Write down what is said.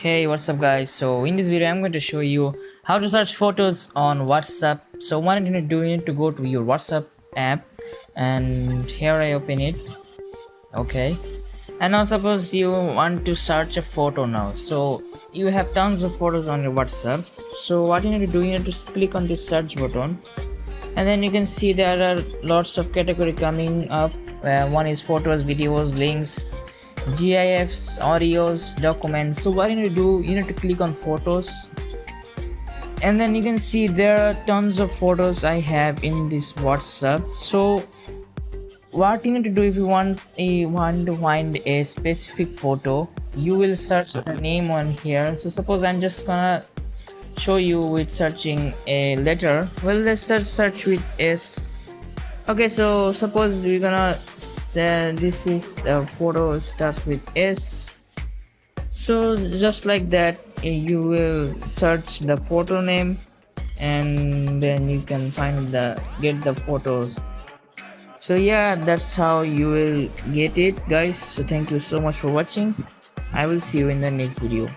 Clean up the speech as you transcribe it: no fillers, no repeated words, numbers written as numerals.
Hey, what's up guys? So in this video I'm going to show you how to search photos on WhatsApp. So what you need to do, you need to go to your WhatsApp app, and here I open it. Okay, and now suppose you want to search a photo now. So you have tons of photos on your WhatsApp. So what you need to do, you need to click on this search button, and then you can see there are lots of category coming up. One is photos, videos, links, GIFs, audios, documents. So what you need to do, you need to click on photos, and then you can see there are tons of photos I have in this WhatsApp. So what you need to do, if you want to find a specific photo, you will search the name on here. So suppose I'm just gonna show you with searching a letter. Well, let's search with S. Okay, so suppose we're gonna this is a photo starts with S. So just like that, you will search the photo name, and then you can get the photos. So yeah, that's how you will get it, guys. So thank you so much for watching. I will see you in the next video.